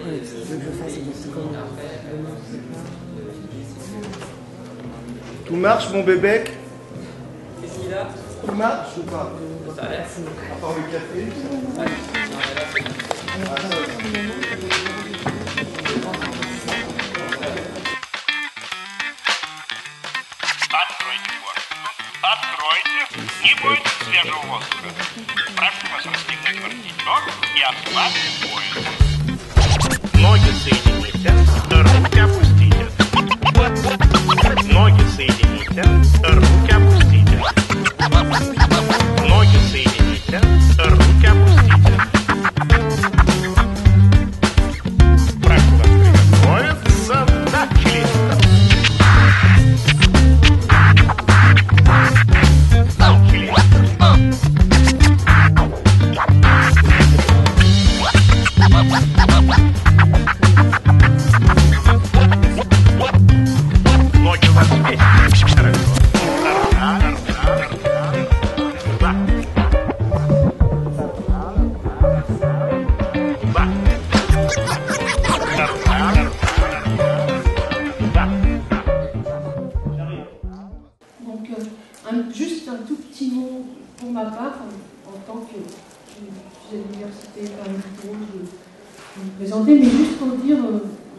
Ouais, tu veux que je fasse comment? Tout marche, mon bébé? Qu'est-ce qu'il a? Tout marche ou pas? Ça a l'air. À part le café? Откройте форточку. Откройте. Не бойтесь свежего воздуха. Прошу вас расстегнуть воротничок и ослабить пояс. Ноги соедините, руки опустите. Ноги соедините, руки опустите. Ноги соедините, руки опустите. Прошу вас приготовиться. Начали. Juste un tout petit mot pour ma part, en tant que je suis à l'université Paris-Diderot, je vais me présenter, mais juste pour dire,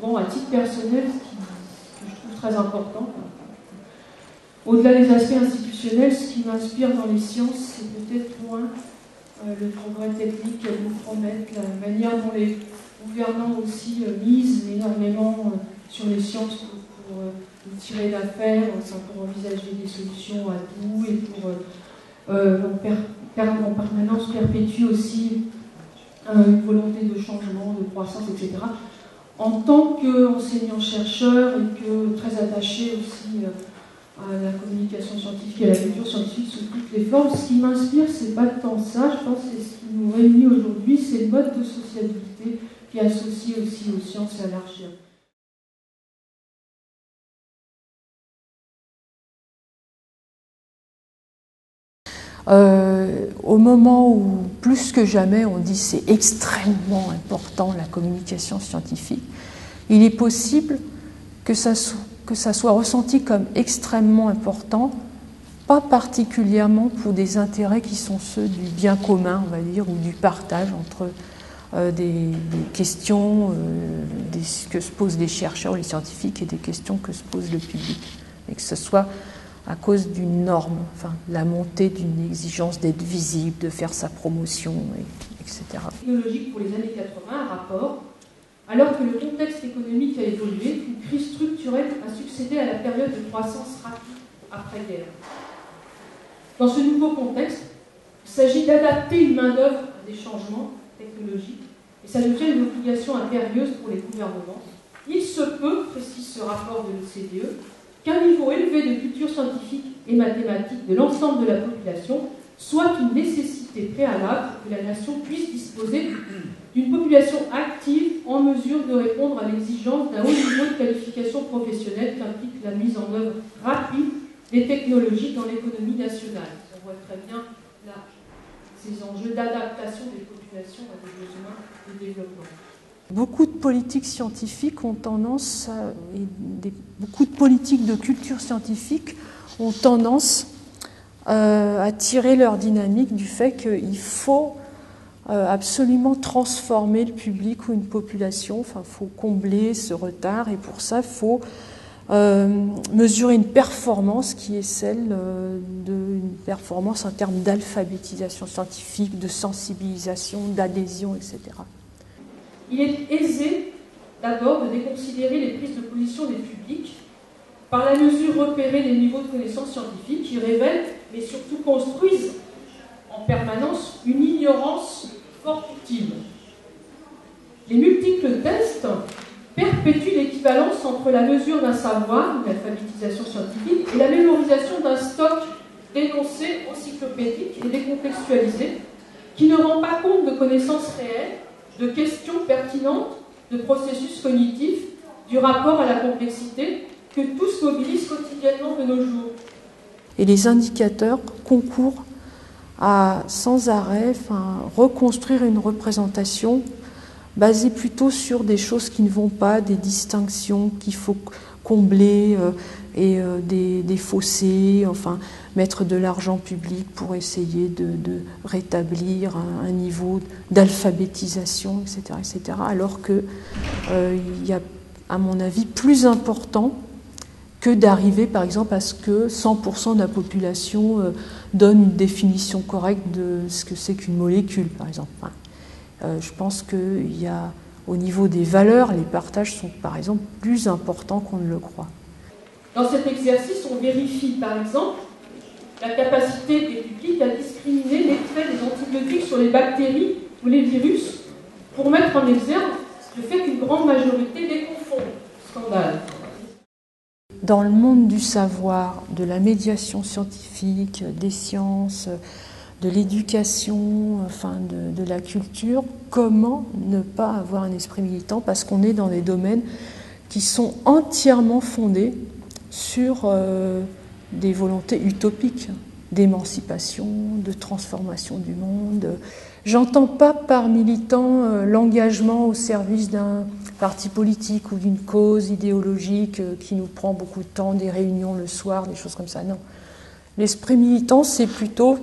bon, à titre personnel, ce que je trouve très important, au-delà des aspects institutionnels, ce qui m'inspire dans les sciences, c'est peut-être moins le progrès technique qu'elles nous promettent, la manière dont les gouvernants aussi misent énormément sur les sciences pour tirer d'affaires, pour envisager des solutions à tout et pour en permanence perpétuer aussi une volonté de changement, de croissance, etc. En tant qu'enseignant-chercheur et que très attaché aussi à la communication scientifique et à la culture scientifique sous toutes les formes, ce qui m'inspire, c'est pas tant ça, je pense que ce qui nous réunit aujourd'hui, c'est le mode de sociabilité qui est associé aussi aux sciences et à l'art. Au moment où, plus que jamais, on dit c'est extrêmement important la communication scientifique, il est possible que ça soit ressenti comme extrêmement important, pas particulièrement pour des intérêts qui sont ceux du bien commun, on va dire, ou du partage entre des questions que se posent les chercheurs, les scientifiques, et des questions que se pose le public, et que ce soit à cause d'une norme, enfin, la montée d'une exigence d'être visible, de faire sa promotion, etc. Technologique pour les années 80, un rapport, alors que le contexte économique a évolué, une crise structurelle a succédé à la période de croissance rapide après-guerre. Dans ce nouveau contexte, il s'agit d'adapter une main-d'œuvre à des changements technologiques, et ça devient une obligation impérieuse pour les gouvernements. Il se peut, précise ce rapport de l'OCDE, qu'un niveau élevé de culture scientifique et mathématique de l'ensemble de la population soit une nécessité préalable pour que la nation puisse disposer d'une population active en mesure de répondre à l'exigence d'un haut niveau de qualification professionnelle qu'implique la mise en œuvre rapide des technologies dans l'économie nationale. On voit très bien là ces enjeux d'adaptation des populations à des besoins de développement. Beaucoup de politiques scientifiques ont tendance, beaucoup de politiques de culture scientifique ont tendance à tirer leur dynamique du fait qu'il faut absolument transformer le public ou une population, enfin il faut combler ce retard, et pour ça il faut mesurer une performance qui est celle d'une performance en termes d'alphabétisation scientifique, de sensibilisation, d'adhésion, etc. Il est aisé d'abord de déconsidérer les prises de position des publics par la mesure repérer les niveaux de connaissances scientifiques qui révèlent, mais surtout construisent en permanence une ignorance fort utile. Les multiples tests perpétuent l'équivalence entre la mesure d'un savoir, une alphabétisation scientifique, et la mémorisation d'un stock d'énoncés encyclopédiques et décontextualisés qui ne rend pas compte de connaissances réelles, de questions pertinentes, de processus cognitifs, du rapport à la complexité que tous mobilisent quotidiennement de nos jours. Et les indicateurs concourent à sans arrêt reconstruire une représentation basé plutôt sur des choses qui ne vont pas, des distinctions qu'il faut combler et des fossés, enfin mettre de l'argent public pour essayer de rétablir un niveau d'alphabétisation, etc., alors qu'il y a, à mon avis, plus important que d'arriver, par exemple, à ce que 100% de la population donne une définition correcte de ce que c'est qu'une molécule, par exemple. Enfin, je pense qu'il y a, au niveau des valeurs, les partages sont, par exemple, plus importants qu'on ne le croit. Dans cet exercice, on vérifie, par exemple, la capacité des publics à discriminer l'effet des antibiotiques sur les bactéries ou les virus pour mettre en exergue le fait qu'une grande majorité les confond. Scandale. Dans le monde du savoir, de la médiation scientifique, des sciences, de l'éducation, enfin de la culture, comment ne pas avoir un esprit militant? Parce qu'on est dans des domaines qui sont entièrement fondés sur des volontés utopiques, d'émancipation, de transformation du monde. J'entends pas par militant l'engagement au service d'un parti politique ou d'une cause idéologique qui nous prend beaucoup de temps, des réunions le soir, des choses comme ça. Non. L'esprit militant, c'est plutôt,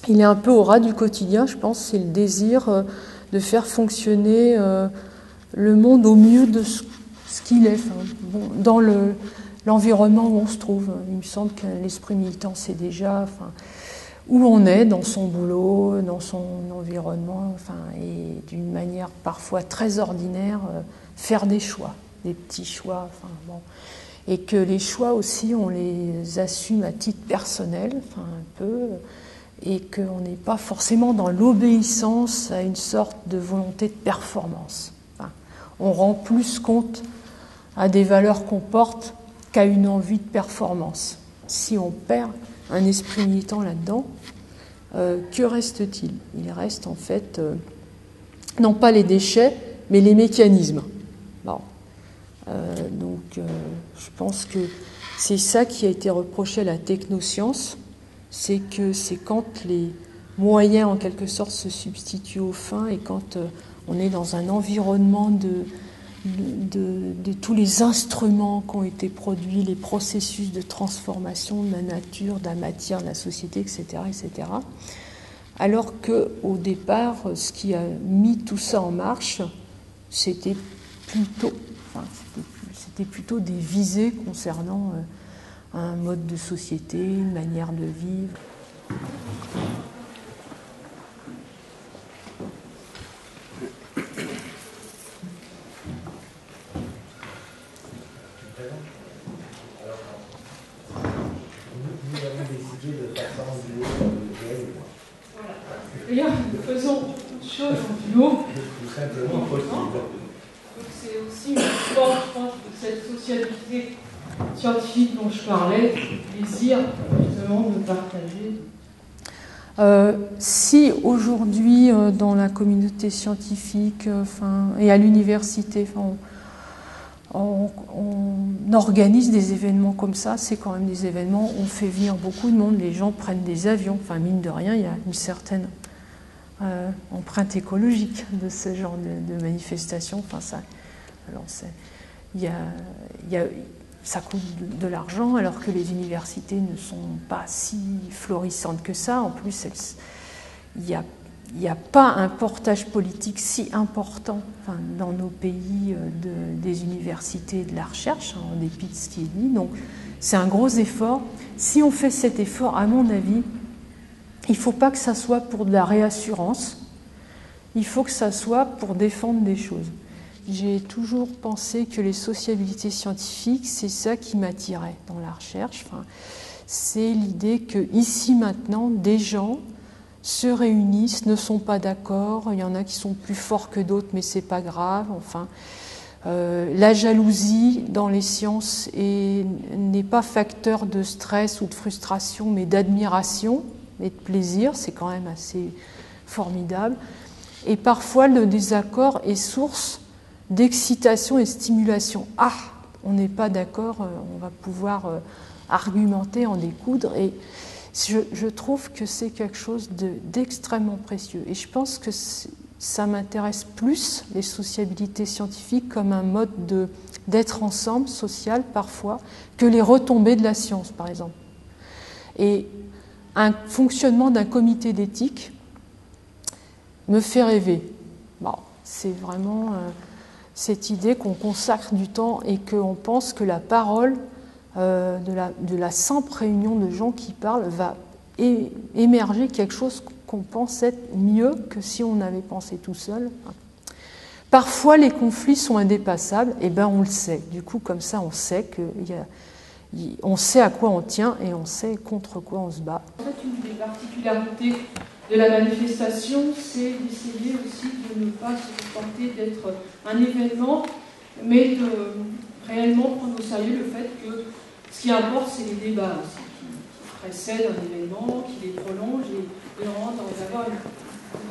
il est un peu au ras du quotidien, je pense, c'est le désir de faire fonctionner le monde au mieux de ce qu'il est, enfin, bon, dans l'environnement où on se trouve. Il me semble que l'esprit militant, c'est déjà où on est dans son boulot, dans son environnement, et d'une manière parfois très ordinaire, faire des choix, des petits choix. Et que les choix aussi, on les assume à titre personnel, un peu, et qu'on n'est pas forcément dans l'obéissance à une sorte de volonté de performance. On rend plus compte à des valeurs qu'on porte qu'à une envie de performance. Si on perd un esprit militant là-dedans, que reste-t-il? Il reste en fait, non pas les déchets, mais les mécanismes. Bon. Je pense que c'est ça qui a été reproché à la technoscience, c'est que c'est quand les moyens en quelque sorte se substituent aux fins et quand on est dans un environnement de tous les instruments qui ont été produits, les processus de transformation de la nature, de la matière, de la société, etc., etc. Alors qu'au départ, ce qui a mis tout ça en marche, c'était plutôt des visées concernant un mode de société, une manière de vivre. D'ailleurs, nous faisons beaucoup de choses en duo. Tout simplement possible. Donc c'est aussi une forme, je pense, de cette socialité scientifique dont je parlais, le plaisir justement de partager. Si aujourd'hui, dans la communauté scientifique et à l'université, on organise des événements comme ça, c'est quand même des événements où on fait venir beaucoup de monde, les gens prennent des avions, mine de rien, il y a une certaine empreinte écologique de ce genre de manifestation. Ça coûte de l'argent alors que les universités ne sont pas si florissantes que ça. En plus, il n'y a pas un portage politique si important dans nos pays des universités et de la recherche, en dépit de ce qui est dit. Donc c'est un gros effort. Si on fait cet effort, à mon avis, il ne faut pas que ça soit pour de la réassurance, il faut que ça soit pour défendre des choses. J'ai toujours pensé que les sociabilités scientifiques, c'est ça qui m'attirait dans la recherche. C'est l'idée que ici maintenant, des gens se réunissent, ne sont pas d'accord, il y en a qui sont plus forts que d'autres, mais c'est pas grave. La jalousie dans les sciences n'est pas facteur de stress ou de frustration, mais d'admiration et de plaisir, c'est quand même assez formidable. Et parfois, le désaccord est source d'excitation et de stimulation. Ah, on n'est pas d'accord, on va pouvoir argumenter, en découdre. Et je trouve que c'est quelque chose d'extrêmement précieux. Et je pense que ça m'intéresse plus, les sociabilités scientifiques, comme un mode d'être ensemble, social parfois, que les retombées de la science, par exemple. Et un fonctionnement d'un comité d'éthique me fait rêver. Bon, c'est vraiment cette idée qu'on consacre du temps et qu'on pense que la parole de la simple réunion de gens qui parlent va émerger quelque chose qu'on pense être mieux que si on avait pensé tout seul. Parfois, les conflits sont indépassables, et ben on le sait. Du coup, comme ça, on sait on sait à quoi on tient et on sait contre quoi on se bat. En fait, une des particularités de la manifestation, c'est d'essayer aussi de ne pas se comporter d'être un événement, mais de réellement prendre au sérieux le fait que ce qui importe, c'est les débats aussi, qui précèdent un événement, qui les prolongent et vraiment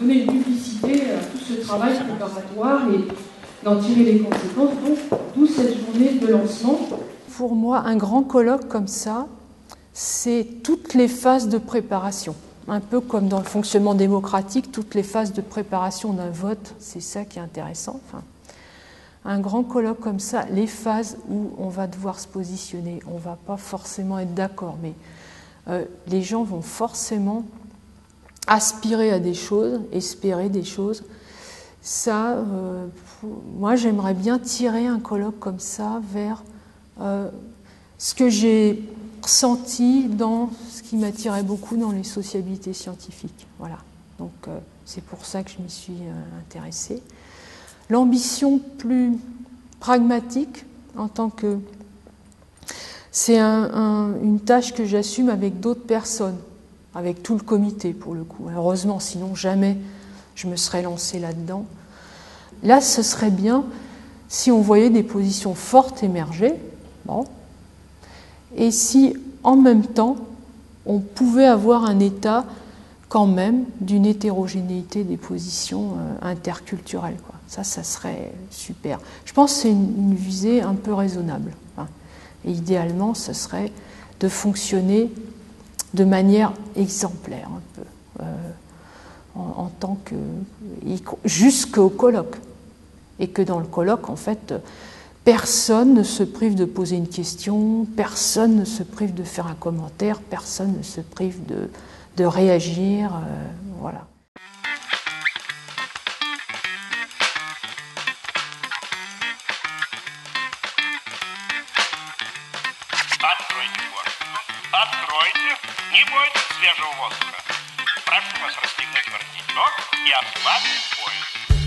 donner une publicité à tout ce travail préparatoire et d'en tirer les conséquences. Donc, d'où cette journée de lancement. Pour moi, un grand colloque comme ça, c'est toutes les phases de préparation. Un peu comme dans le fonctionnement démocratique, toutes les phases de préparation d'un vote, c'est ça qui est intéressant. Enfin, un grand colloque comme ça, les phases où on va devoir se positionner, on ne va pas forcément être d'accord, mais les gens vont forcément aspirer à des choses, espérer des choses. Ça, moi, j'aimerais bien tirer un colloque comme ça vers ce que j'ai ressenti dans ce qui m'attirait beaucoup dans les sociabilités scientifiques. Voilà. Donc, c'est pour ça que je m'y suis intéressée. L'ambition plus pragmatique, en tant que... C'est une tâche que j'assume avec d'autres personnes, avec tout le comité pour le coup. Heureusement, sinon jamais je me serais lancée là-dedans. Là, ce serait bien si on voyait des positions fortes émerger, bon, et si en même temps on pouvait avoir un état quand même d'une hétérogénéité des positions interculturelles, quoi. Ça serait super. Je pense que c'est une visée un peu raisonnable. Et idéalement, ce serait de fonctionner de manière exemplaire, un peu, en tant que... jusqu'au colloque. Et que dans le colloque, en fait, personne ne se prive de poser une question, personne ne se prive de faire un commentaire, personne ne se prive de réagir, voilà. Откройте форточку. Откройте. Не бойтесь свежего воздуха. Прошу вас расстегнуть воротничок и ослабить пояс.